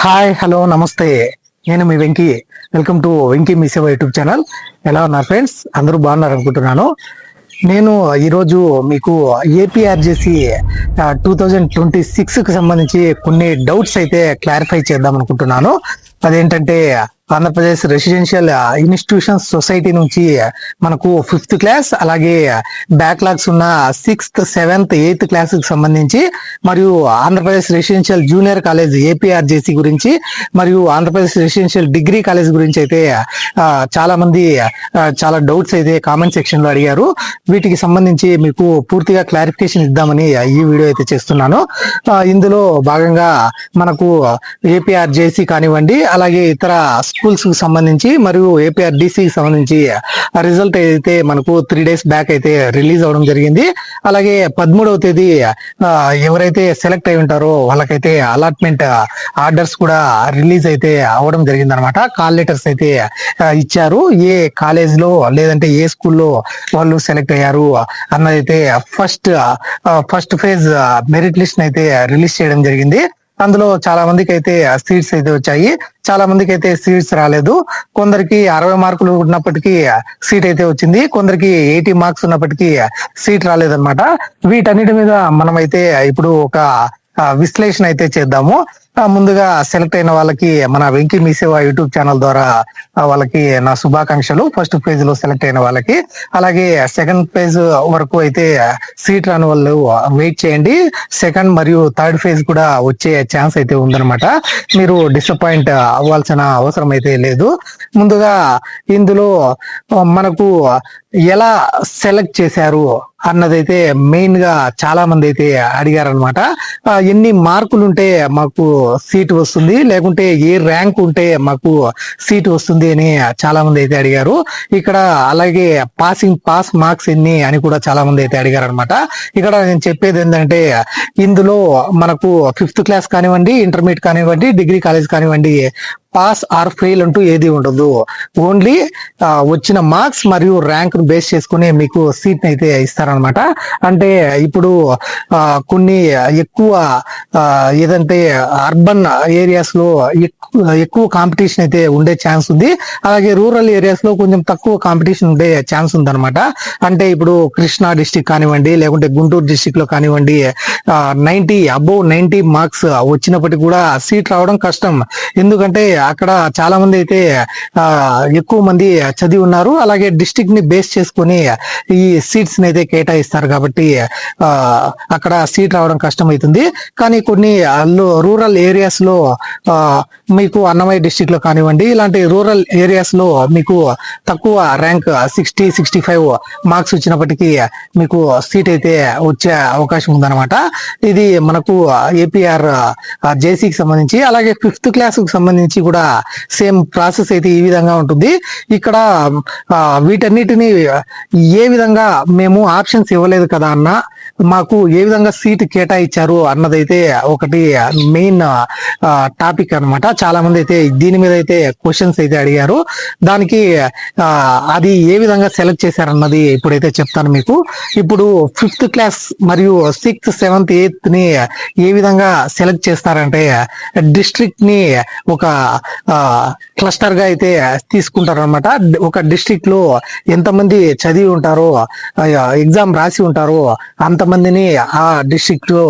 Hi hello నమస్తే. నేను మీ Venky. Welcome to Venky మీ సేవ యూట్యూబ్ ఛానల్. ఎలా ఉన్నారు ఫ్రెండ్స్? అందరూ బాగున్నారు అనుకుంటున్నాను. నేను ఈరోజు మీకు ఏపీఆర్జేసి 2026కి సంబంధించి కొన్ని డౌట్స్ అయితే క్లారిఫై చేద్దాం అనుకుంటున్నాను. అదేంటంటే ఆంధ్రప్రదేశ్ రెసిడెన్షియల్ ఇన్స్టిట్యూషన్ సొసైటీ నుంచి మనకు 5th క్లాస్ అలాగే బ్యాక్లాగ్స్ ఉన్న 6th 7th 8th క్లాస్ కి సంబంధించి మరియు Andhra Pradesh residential junior college APRJC గురించి మరియు ఆంధ్రప్రదేశ్ రెసిడెన్షియల్ డిగ్రీ కాలేజ్ గురించి అయితే చాలా మంది చాలా డౌట్స్ అయితే కామెంట్ సెక్షన్ లో అడిగారు. వీటికి సంబంధించి మీకు పూర్తిగా క్లారిఫికేషన్ ఇద్దామని ఈ వీడియో అయితే చేస్తున్నాను. ఇందులో భాగంగా మనకు ఏపీఆర్జేసి కానివ్వండి అలాగే ఇతర స్కూల్స్ కి సంబంధించి మరియు ఏపీఆర్డిసి కి సంబంధించి రిజల్ట్ అయితే మనకు 3 days బ్యాక్ అయితే రిలీజ్ అవడం జరిగింది. అలాగే 13వ తేదీ ఎవరైతే సెలెక్ట్ అయి ఉంటారో వాళ్ళకైతే అలాట్మెంట్ ఆర్డర్స్ కూడా రిలీజ్ అయితే అవడం జరిగింది అనమాట. కాల్ లెటర్స్ అయితే ఇచ్చారు. ఏ కాలేజ్ లో లేదంటే ఏ స్కూల్లో వాళ్ళు సెలెక్ట్ అయ్యారు అన్నదైతే ఫస్ట్ ఫేజ్ మెరిట్ లిస్ట్ అయితే రిలీజ్ చేయడం జరిగింది. అందులో చాలా మందికి అయితే సీట్స్ అయితే వచ్చాయి, చాలా మందికి అయితే సీట్స్ రాలేదు. కొందరికి 60 మార్కులు ఉన్నప్పటికీ సీట్ అయితే వచ్చింది, కొందరికి 80 మార్క్స్ ఉన్నప్పటికీ సీట్ రాలేదన్నమాట. వీటన్నిటి మీద మనమైతే ఇప్పుడు ఒక విశ్లేషణ అయితే చేద్దాము. ముందుగా సెలెక్ట్ అయిన వాళ్ళకి మన వెంకీ మీ సేవ యూట్యూబ్ ఛానల్ ద్వారా వాళ్ళకి నా శుభాకాంక్షలు. ఫస్ట్ ఫేజ్ లో సెలెక్ట్ అయిన వాళ్ళకి, అలాగే సెకండ్ ఫేజ్ వరకు అయితే సీట్ రాని వాళ్ళు వెయిట్ చేయండి. సెకండ్ మరియు థర్డ్ ఫేజ్ కూడా వచ్చే ఛాన్స్ అయితే ఉందన్నమాట. మీరు డిసప్పాయింట్ అవ్వాల్సిన అవసరం అయితే లేదు. ముందుగా ఇందులో మనకు ఎలా సెలెక్ట్ చేశారు అన్నదైతే మెయిన్ గా చాలా మంది అయితే అడిగారనమాట. ఎన్ని మార్కులు ఉంటే మాకు సీట్ వస్తుంది, లేకుంటే ఏ ర్యాంక్ ఉంటే మాకు సీట్ వస్తుంది అని చాలా మంది అయితే అడిగారు. ఇక్కడ అలాగే పాస్ మార్క్స్ ఎన్ని అని కూడా చాలా మంది అయితే అడిగారు అనమాట. ఇక్కడ నేను చెప్పేది ఏంటంటే ఇందులో మనకు 5th క్లాస్ కానివ్వండి, ఇంటర్మీడియట్ కానివ్వండి, డిగ్రీ కాలేజ్ కానివ్వండి, పాస్ ఆర్ ఫెయిల్ అంటూ ఏది ఉండదు. ఓన్లీ వచ్చిన మార్క్స్ మరియు ర్యాంక్ ను బేస్ చేసుకుని మీకు సీట్ అయితే ఇస్తారనమాట. అంటే ఇప్పుడు కొన్ని ఎక్కువ ఏదంటే అర్బన్ ఏరియాస్ లో ఎక్కువ కాంపిటీషన్ అయితే ఉండే ఛాన్స్ ఉంది. అలాగే రూరల్ ఏరియాస్ లో కొంచెం తక్కువ కాంపిటీషన్ ఉండే ఛాన్స్ ఉంది అనమాట. అంటే ఇప్పుడు కృష్ణా డిస్టిక్ కానివ్వండి, లేకుంటే గుంటూరు డిస్టిక్ లో కానివ్వండి, అబౌవ్ 90 మార్క్స్ వచ్చినప్పటికీ కూడా సీట్ రావడం కష్టం. ఎందుకంటే అక్కడ చాలా మంది అయితే ఎక్కువ మంది చదివి ఉన్నారు. అలాగే డిస్ట్రిక్ట్ ని బేస్ చేసుకుని ఈ సీట్స్ ని అయితే కేటాయిస్తారు కాబట్టి అక్కడ సీట్ రావడం కష్టం అవుతుంది. కానీ కొన్ని రూరల్ ఏరియాస్ లో మీకు అన్నమయ్య డిస్ట్రిక్ట్ లో కానివ్వండి, ఇలాంటి రూరల్ ఏరియాస్ లో మీకు తక్కువ ర్యాంక్ 60-65 మార్క్స్ వచ్చినప్పటికీ మీకు సీట్ అయితే వచ్చే అవకాశం ఉందన్నమాట. ఇది మనకు ఏపీఆర్ జేసీకి సంబంధించి. అలాగే 5th క్లాస్ కు సంబంధించి కూడా సేమ్ ప్రాసెస్ అయితే ఈ విధంగా ఉంటుంది. ఇక్కడ వీటన్నిటిని ఏ విధంగా మేము ఆప్షన్స్ ఇవ్వలేదు కదా అన్న, మాకు ఏ విధంగా సీట్ కేటాయించారు అన్నదైతే ఒకటి మెయిన్ టాపిక్ అనమాట. చాలా మంది అయితే దీని మీద అయితే క్వశ్చన్స్ అయితే అడిగారు. దానికి అది ఏ విధంగా సెలెక్ట్ చేశారన్నది ఇప్పుడైతే చెప్తాను మీకు. ఇప్పుడు 5th క్లాస్ మరియు 6th 7th 8th ని ఏ విధంగా సెలెక్ట్ చేస్తారంటే డిస్ట్రిక్ట్ ని ఒక క్లస్టర్ గా అయితే తీసుకుంటారు అనమాట. ఒక డిస్ట్రిక్ట్ లో ఎంతమంది చదివి ఉంటారో, ఎగ్జామ్ రాసి ఉంటారో అంతమందిని ఆ డిస్ట్రిక్ట్ లో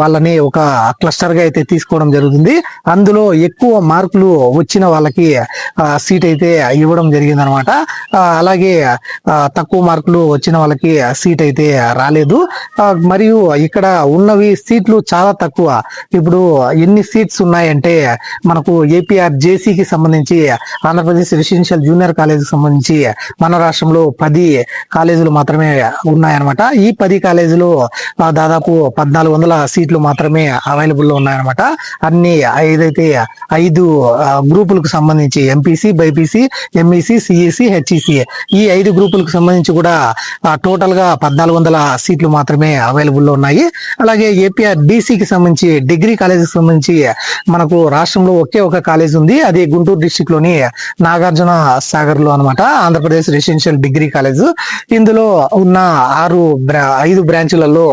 వాళ్ళని ఒక క్లస్టర్ గా అయితే తీసుకోవడం జరుగుతుంది. అందులో ఎక్కువ మార్కులు వచ్చిన వాళ్ళకి సీట్ అయితే ఇవ్వడం జరిగింది అనమాట. అలాగే తక్కువ మార్కులు వచ్చిన వాళ్ళకి సీట్ అయితే రాలేదు. మరియు ఇక్కడ ఉన్నవి సీట్లు చాలా తక్కువ. ఇప్పుడు ఎన్ని సీట్స్ ఉన్నాయంటే మనకు ఏపీఆర్ జేసీకి సంబంధించి ఆంధ్రప్రదేశ్ రెసిడెన్షియల్ జూనియర్ కాలేజ్ కి సంబంధించి మన రాష్ట్రంలో 10 కాలేజీలు మాత్రమే ఉన్నాయన్నమాట. ఈ 10 కాలేజీలు దాదాపు 1400 సీట్లు మాత్రమే అవైలబుల్ లో ఉన్నాయన్నమాట. అన్ని ఏదైతే 5 గ్రూపులకు సంబంధించి MPC, BiPC, MEC, CEC, HEC ఈ 5 గ్రూపులకు సంబంధించి కూడా టోటల్ గా 1400 సీట్లు మాత్రమే అవైలబుల్ లో ఉన్నాయి. అలాగే ఏపీఆర్ డిసికి సంబంధించి డిగ్రీ కాలేజీకి సంబంధించి మనకు రాష్ట్రంలో ఒకే ఒక కాలేజ్ ఉంది. అది గుంటూరు డిస్టిక్ లోని నాగార్జున సాగర్ లో అనమాట, ఆంధ్రప్రదేశ్ రెసిడెన్షియల్ డిగ్రీ కాలేజ్. ఇందులో ఉన్న 5 బ్రాంచ్ బ్రాంచ్లలో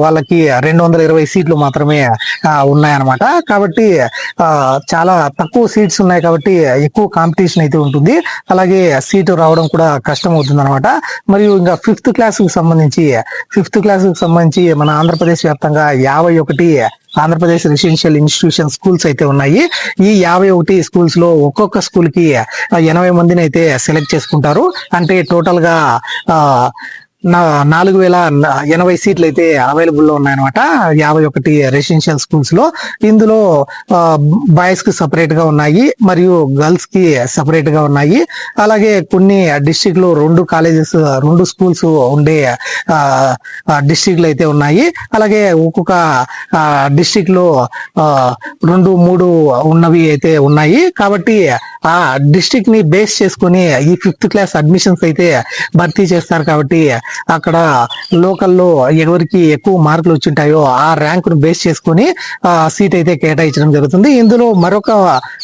వాళ్ళకి 220 సీట్లు మాత్రమే ఉన్నాయన్నమాట. కాబట్టి చాలా తక్కువ సీట్స్ ఉన్నాయి కాబట్టి ఎక్కువ కాంపిటీషన్ అయితే ఉంటుంది. అలాగే సీటు రావడం కూడా కష్టం అవుతుంది అనమాట. మరియు ఇంకా ఫిఫ్త్ క్లాస్ కు సంబంధించి మన ఆంధ్రప్రదేశ్ వ్యాప్తంగా 51 ఆంధ్రప్రదేశ్ రెసిడెన్షియల్ ఇన్స్టిట్యూషన్ స్కూల్స్ అయితే ఉన్నాయి. ఈ 51 స్కూల్స్ లో ఒక్కొక్క స్కూల్ కి 80 మందిని అయితే సెలెక్ట్ చేసుకుంటారు. అంటే టోటల్ గా 4080 సీట్లు అయితే అవైలబుల్ లో ఉన్నాయన్నమాట 51 రెసిడెన్షియల్ స్కూల్స్ లో. ఇందులో బాయ్స్ కి సపరేట్ గా ఉన్నాయి మరియు గర్ల్స్ కి సపరేట్ గా ఉన్నాయి. అలాగే కొన్ని డిస్ట్రిక్ట్ లో 2 స్కూల్స్ ఉండే డిస్ట్రిక్ట్లు అయితే ఉన్నాయి. అలాగే ఒక్కొక్క డిస్ట్రిక్ట్ లో 2-3 ఉన్నవి అయితే ఉన్నాయి. కాబట్టి ఆ డిస్ట్రిక్ట్ ని బేస్ చేసుకుని ఈ ఫిఫ్త్ క్లాస్ అడ్మిషన్స్ అయితే భర్తీ చేస్తారు. కాబట్టి అక్కడ లోకల్లో ఎవరికి ఎక్కువ మార్కులు వచ్చింటాయో ఆ ర్యాంక్ ను బేస్ చేసుకుని సీట్ అయితే కేటాయించడం జరుగుతుంది. ఇందులో మరొక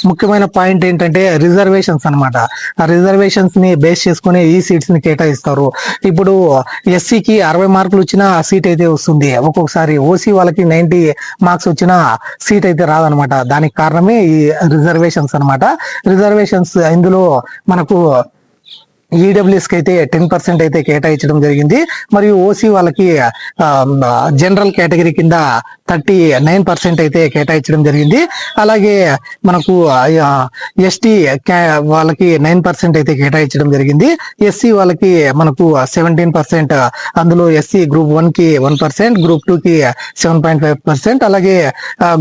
ముఖ్యమైన పాయింట్ ఏంటంటే రిజర్వేషన్స్ అన్నమాట. ఆ రిజర్వేషన్స్ ని బేస్ చేసుకుని ఈ సీట్స్ ని కేటాయిస్తారు. ఇప్పుడు ఎస్సీకి 60 మార్కులు వచ్చినా సీట్ అయితే వస్తుంది. ఒక్కొక్కసారి ఓసీ వాళ్ళకి 90 మార్క్స్ వచ్చినా సీట్ అయితే రాదనమాట. దానికి కారణమే ఈ రిజర్వేషన్స్ అన్నమాట. రిజర్వేషన్స్ ఇందులో మనకు ఈడబ్ల్యూఎస్ కి అయితే 10% అయితే కేటాయించడం జరిగింది. మరియు ఓసీ వాళ్ళకి జనరల్ కేటగిరీ కింద 39% అయితే కేటాయించడం జరిగింది. అలాగే మనకు ఎస్టీ వాళ్ళకి 9% అయితే కేటాయించడం జరిగింది. ఎస్సీ వాళ్ళకి మనకు 17%. అందులో ఎస్సీ గ్రూప్ 1 కి 1%, గ్రూప్ 2 కి 7.5%, అలాగే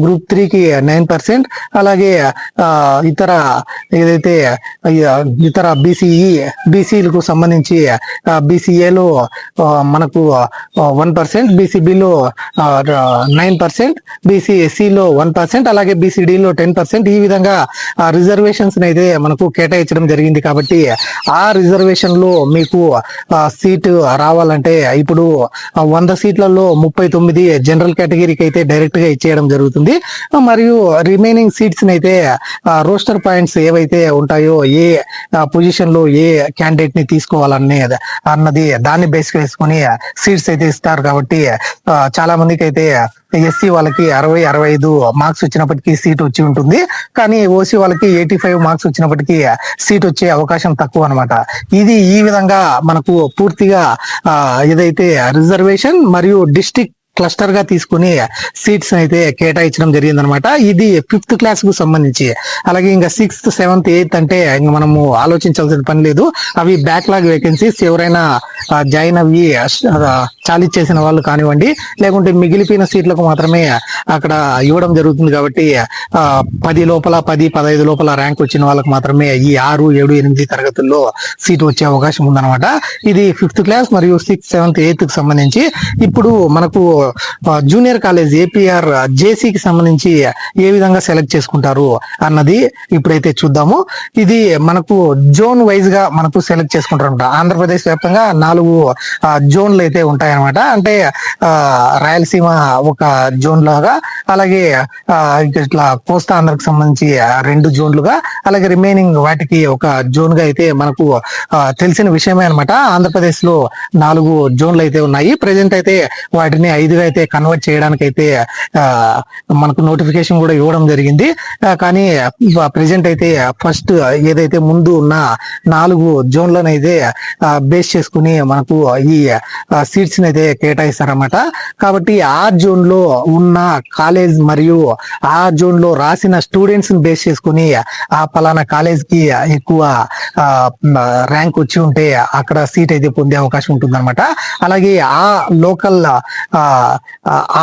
గ్రూప్ 3 కి 9%, అలాగే ఇతర బీసీలకు సంబంధించి బీసీఏలో మనకు 1%, బీసీబీలో 9%, బీసీఎస్సీలో 1%, అలాగే బీసీడీలో 10%. ఈ విధంగా రిజర్వేషన్స్ అయితే మనకు కేటాయించడం జరిగింది. కాబట్టి ఆ రిజర్వేషన్ లో మీకు సీటు రావాలంటే ఇప్పుడు 100 సీట్లలో 39 జనరల్ కేటగిరీకి అయితే డైరెక్ట్ గా ఇచ్చేయడం జరుగుతుంది. మరియు రిమైనింగ్ సీట్స్ అయితే రోస్టర్ పాయింట్స్ ఏవైతే ఉంటాయో ఏ పొజిషన్ లో ఏ క్యాండిడేట్ ని తీసుకోవాలన్నది దాన్ని బేస్ చేసుకుని సీట్స్ అయితే ఇస్తారు. కాబట్టి చాలా మందికి అయితే ఎస్సీ వాళ్ళకి 60-65 మార్క్స్ వచ్చినప్పటికీ సీట్ వచ్చి ఉంటుంది. కానీ ఓసీ వాళ్ళకి 85 మార్క్స్ వచ్చినప్పటికీ సీట్ వచ్చే అవకాశం తక్కువ అనమాట. ఈ విధంగా మనకు పూర్తిగా ఏదైతే రిజర్వేషన్ మరియు డిస్ట్రిక్ట్ క్లస్టర్ గా తీసుకుని సీట్స్ అయితే కేటాయించడం జరిగింది అనమాట. ఇది ఫిఫ్త్ క్లాస్ కు సంబంధించి. అలాగే ఇంకా 6th, 7th, 8th అంటే ఇంకా మనము ఆలోచించాల్సిన పని లేదు. అవి బ్యాక్లాగ్ వేకెన్సీస్. ఎవరైనా జాయిన్ అయ్యి చాలీజ్ చేసిన వాళ్ళు కానివ్వండి, లేకుంటే మిగిలిపోయిన సీట్లకు మాత్రమే అక్కడ ఇవ్వడం జరుగుతుంది. కాబట్టి 10 లోపల 10-15 లోపల ర్యాంక్ వచ్చిన వాళ్ళకి మాత్రమే ఈ 6, 7, 8 తరగతుల్లో సీట్ వచ్చే అవకాశం ఉందన్నమాట. ఇది 5th క్లాస్ మరియు 6th, 7th, 8th కి సంబంధించి. ఇప్పుడు మనకు జూనియర్ కాలేజ్ ఏపీఆర్ జేసీకి సంబంధించి ఏ విధంగా సెలెక్ట్ చేసుకుంటారు అన్నది ఇప్పుడైతే చూద్దాము. ఇది మనకు జోన్ వైజ్ గా మనకు సెలెక్ట్ చేసుకుంటారు. ఆంధ్రప్రదేశ్ వ్యాప్తంగా 4 జోన్లు అయితే ఉంటాయన్నమాట. అంటే రాయలసీమ ఒక జోన్ లాగా, అలాగే ఇట్లా కోస్తా ఆంధ్రకు సంబంధించి 2 జోన్లుగా, అలాగే రిమైనింగ్ వాటికి ఒక జోన్ గా అయితే మనకు తెలిసిన విషయమే అనమాట. ఆంధ్రప్రదేశ్ లో 4 జోన్లు అయితే ఉన్నాయి. ప్రెసెంట్ అయితే వాటిని 5గా అయితే కన్వర్ట్ చేయడానికి అయితే మనకు నోటిఫికేషన్ కూడా ఇవ్వడం జరిగింది. కానీ ప్రెసెంట్ అయితే ఫస్ట్ ఏదైతే ముందు ఉన్న 4 జోన్లను అయితే బేస్ చేసుకుని మనకు ఈ సీట్స్ అయితే కేటాయిస్తారన్నమాట. కాబట్టి ఆ జోన్ లో ఉన్న కాలేజ్ మరియు ఆ జోన్ లో రాసిన స్టూడెంట్స్ ని బేస్ చేసుకుని ఆ పలానా కాలేజ్ కి ఎక్కువ ర్యాంక్ వచ్చి ఉంటే అక్కడ సీట్ అయితే పొందే అవకాశం ఉంటుంది అనమాట. అలాగే ఆ లోకల్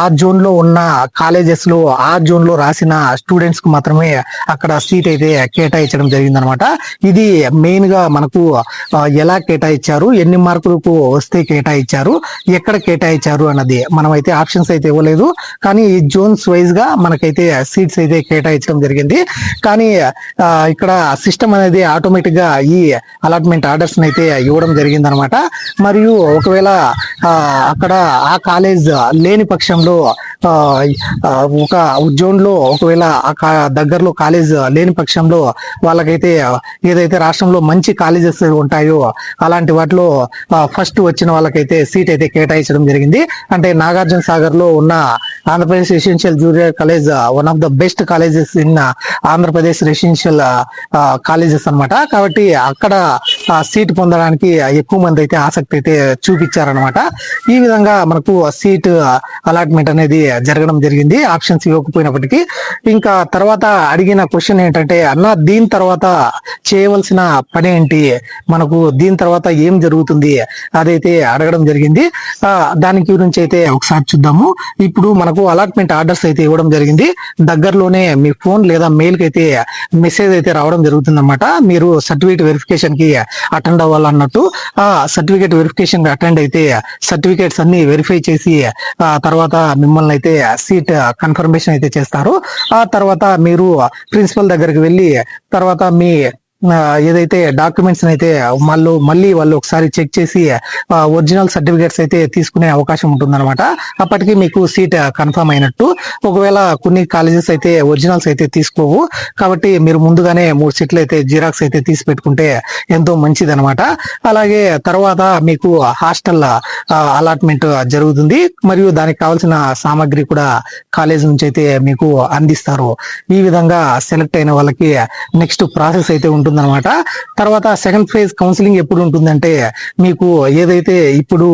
ఆ జోన్ లో ఉన్న కాలేజెస్ లో ఆ జోన్ లో రాసిన స్టూడెంట్స్ కు మాత్రమే అక్కడ సీట్ అయితే కేటాయించడం జరిగిందనమాట. ఇది మెయిన్ గా మనకు ఎలా కేటాయించారు, ఎన్ని మార్కులకు వస్తే కేటాయించారు, ఎక్కడ కేటాయించారు అన్నది మనం అయితే ఆప్షన్స్ అయితే ఇవ్వలేదు. కానీ ఈ జోన్స్ వైజ్ గా మనకైతే సీట్స్ అయితే కేటాయించడం జరిగింది. కానీ ఇక్కడ సిస్టమ్ అనేది ఆటోమేటిక్ గా ఈ అలాట్మెంట్ ఆర్డర్స్ అయితే ఇవ్వడం జరిగింది అనమాట. మరియు ఒకవేళ అక్కడ ఆ కాలేజ్ లేని పక్షంలో ఆ, ఆ, ఒక జోన్ లో ఒకవేళ దగ్గరలో కాలేజ్ లేని పక్షంలో వాళ్ళకైతే ఏదైతే రాష్ట్రంలో మంచి కాలేజెస్ ఉంటాయో అలాంటి వాటిలో ఫస్ట్ వచ్చిన వాళ్ళకైతే సీట్ అయితే కేటాయించడం జరిగింది. అంటే నాగార్జున సాగర్ లో ఉన్న Andhra Pradesh residential junior college one of the best colleges in Andhra Pradesh residential colleges అన్నమాట. కాబట్టి అక్కడ సీట్ పొందడానికి ఎక్కువ మంది అయితే ఆసక్తి అయితే చూపించారనమాట. ఈ విధంగా మనకు సీట్ అలాట్మెంట్ అనేది జరగడం జరిగింది, ఆప్షన్స్ ఇవ్వకపోయినప్పటికీ. ఇంకా తర్వాత అడిగిన క్వశ్చన్ ఏంటంటే, అన్న దీని తర్వాత చేయవలసిన పని ఏంటి, మనకు దీని తర్వాత ఏం జరుగుతుంది అదైతే అడగడం జరిగింది. దాని గురించి అయితే ఒకసారి చూద్దాము. ఇప్పుడు మనకు అలాట్మెంట్ ఆర్డర్స్ అయితే ఇవ్వడం జరిగింది. దగ్గరలోనే మీ ఫోన్ లేదా మెయిల్ కి అయితే మెసేజ్ అయితే రావడం జరుగుతుంది అన్నమాట. మీరు సర్టిఫికేట్ వెరిఫికేషన్ కి అటెండ్ అవ్వాలన్నట్టు. ఆ సర్టిఫికేట్ వెరిఫికేషన్ అటెండ్ అయితే సర్టిఫికేట్స్ అన్ని వెరిఫై చేసి తర్వాత మిమ్మల్ని అయితే సీట్ కన్ఫర్మేషన్ అయితే చేస్తారు. ఆ తర్వాత మీరు ప్రిన్సిపల్ దగ్గరికి వెళ్ళి తర్వాత మీ ఏదైతే డాక్యుమెంట్స్ అయితే మళ్ళీ వాళ్ళు ఒకసారి చెక్ చేసి ఒరిజినల్ సర్టిఫికేట్స్ అయితే తీసుకునే అవకాశం ఉంటుందన్నమాట. అప్పటికి మీకు సీట్ కన్ఫర్మ్ అయినట్టు. ఒకవేళ కొన్ని కాలేజెస్ అయితే ఒరిజినల్స్ అయితే తీసుకోవు, కాబట్టి మీరు ముందుగానే 3 సీట్లు అయితే జిరాక్స్ అయితే తీసి పెట్టుకుంటే ఎంతో మంచిది అనమాట. అలాగే తర్వాత మీకు హాస్టల్ అలాట్మెంట్ జరుగుతుంది, మరియు దానికి కావాల్సిన సామాగ్రి కూడా కాలేజ్ నుంచి అయితే మీకు అందిస్తారు. ఈ విధంగా సెలెక్ట్ అయిన వాళ్ళకి నెక్స్ట్ ప్రాసెస్ అయితే ఉంటుందన్నమాట. తర్వాత సెకండ్ ఫేజ్ కౌన్సిలింగ్ ఎప్పుడు ఉంటుందంటే, మీకు ఏదైతే ఇప్పుడు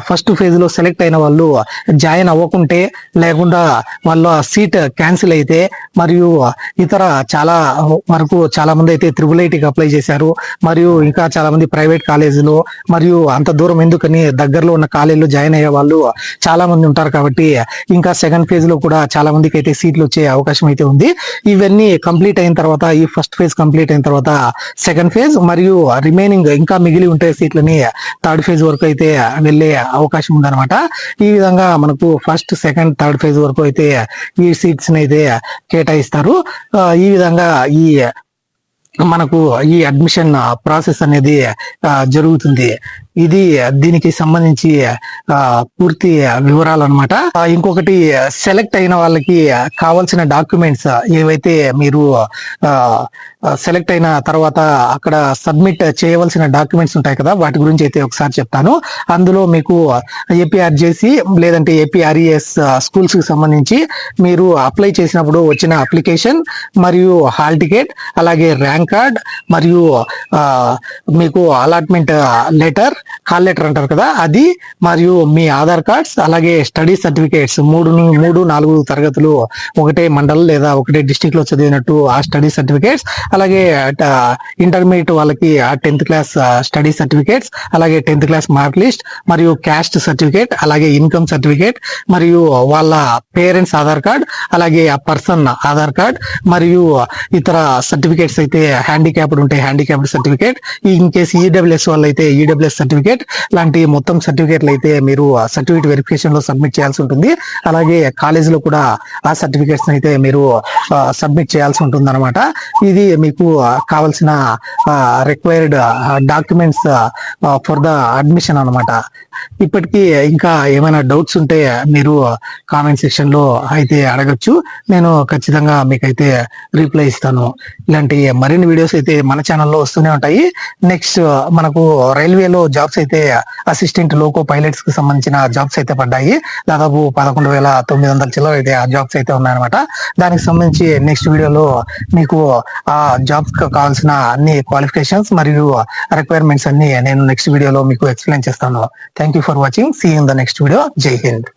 ఫస్ట్ ఫేజ్ లో సెలెక్ట్ అయిన వాళ్ళు జాయిన్ అవ్వకుంటే, లేకుండా వాళ్ళ సీట్ క్యాన్సిల్ అయితే, మరియు ఇతర చాలా మంది అయితే IIIT అప్లై చేశారు, మరియు ఇంకా చాలా మంది ప్రైవేట్ కాలేజీలో, మరియు అంత దూరం ఎందుకని దగ్గరలో ఉన్న కాలేజీలో జాయిన్ అయ్యే వాళ్ళు చాలా మంది ఉంటారు. కాబట్టి ఇంకా సెకండ్ ఫేజ్ లో కూడా చాలా మందికి అయితే సీట్లు వచ్చే అవకాశం అయితే ఉంది. ఇవన్నీ కంప్లీట్ అయిన తర్వాత, ఈ ఫస్ట్ ఫేజ్ కంప్లీట్ అయిన తర్వాత సెకండ్ ఫేజ్ మరియు రిమైనింగ్ ఇంకా మిగిలి ఉంటే సీట్లని థర్డ్ ఫేజ్ వరకు అయితే వెళ్ళే అవకాశం ఉందన్నమాట. ఈ విధంగా మనకు ఫస్ట్ సెకండ్ థర్డ్ ఫేజ్ వరకు అయితే ఈ సీట్స్ అయితే కేటాయిస్తారు. ఈ విధంగా మనకు ఈ అడ్మిషన్ ప్రాసెస్ అనేది జరుగుతుంది. ఇది దీనికి సంబంధించి పూర్తి వివరాలు అనమాట. ఇంకొకటి, సెలెక్ట్ అయిన వాళ్ళకి కావాల్సిన డాక్యుమెంట్స్ ఏవైతే మీరు సెలెక్ట్ అయిన తర్వాత అక్కడ సబ్మిట్ చేయవలసిన డాక్యుమెంట్స్ ఉంటాయి కదా, వాటి గురించి అయితే ఒకసారి చెప్తాను. అందులో మీకు ఏపీఆర్జేసి లేదంటే ఏపీఆర్ఈఎస్ స్కూల్స్ కి సంబంధించి మీరు అప్లై చేసినప్పుడు వచ్చిన అప్లికేషన్, మరియు హాల్ టికెట్, అలాగే ర్యాంక్ కార్డ్, మరియు మీకు అలాట్మెంట్ లెటర్, కాల్ లెటర్ అంటారు కదా అది, మరియు మీ ఆధార్ కార్డ్స్, అలాగే స్టడీ సర్టిఫికేట్స్ 3-4 తరగతులు ఒకటే మండల్ లేదా ఒకటే డిస్ట్రిక్ట్ లో చదివినట్టు ఆ స్టడీ సర్టిఫికేట్స్, అలాగే ఇంటర్మీడియట్ వాళ్ళకి 10th క్లాస్ స్టడీ సర్టిఫికేట్స్, అలాగే 10th క్లాస్ మార్క్ లిస్ట్, మరియు క్యాస్ట్ సర్టిఫికేట్, అలాగే ఇన్కమ్ సర్టిఫికేట్, మరియు వాళ్ళ పేరెంట్స్ ఆధార్ కార్డ్, అలాగే ఆ పర్సన్ ఆధార్ కార్డ్, మరియు ఇతర సర్టిఫికేట్స్ అయితే హ్యాండిక్యాప్డ్ ఉంటే handicapped certificate, in case EWS వాళ్ళు అయితే ఈడబ్ల్యూఎస్ సర్టిఫికేట్, లాంటి మొత్తం సర్టిఫికేట్లు అయితే మీరు సర్టిఫికేట్ వెరిఫికేషన్ లో సబ్మిట్ చేయాల్సి ఉంటుంది. అలాగే కాలేజీలో కూడా ఆ సర్టిఫికేట్స్ అయితే మీరు సబ్మిట్ చేయాల్సి ఉంటుంది అనమాట. ఇది మీకు కావాల్సిన required documents for the admission అనమాట. ఇప్పటికీ ఇంకా ఏమైనా డౌట్స్ ఉంటే మీరు కామెంట్ సెక్షన్ లో అయితే అడగచ్చు, నేను ఖచ్చితంగా మీకైతే రిప్లై ఇస్తాను. ఇలాంటి మరిన్ని వీడియోస్ అయితే మన ఛానల్లో వస్తూనే ఉంటాయి. నెక్స్ట్ మనకు రైల్వేలో జాబ్స్ అయితే అసిస్టెంట్ లోకో పైలట్స్ కి సంబంధించిన జాబ్స్ అయితే పడ్డాయి. దాదాపు 11,900 చిల్లర అయితే ఆ జాబ్స్ అయితే ఉన్నాయన్నమాట. దానికి సంబంధించి నెక్స్ట్ వీడియోలో మీకు ఆ జాబ్స్ కావాల్సిన అన్ని క్వాలిఫికేషన్స్ మరియు రిక్వైర్మెంట్స్ అన్ని నేను నెక్స్ట్ వీడియోలో మీకు ఎక్స్ప్లెయిన్ చేస్తాను. Thank you for watching. See you in the next video. Jai Hind.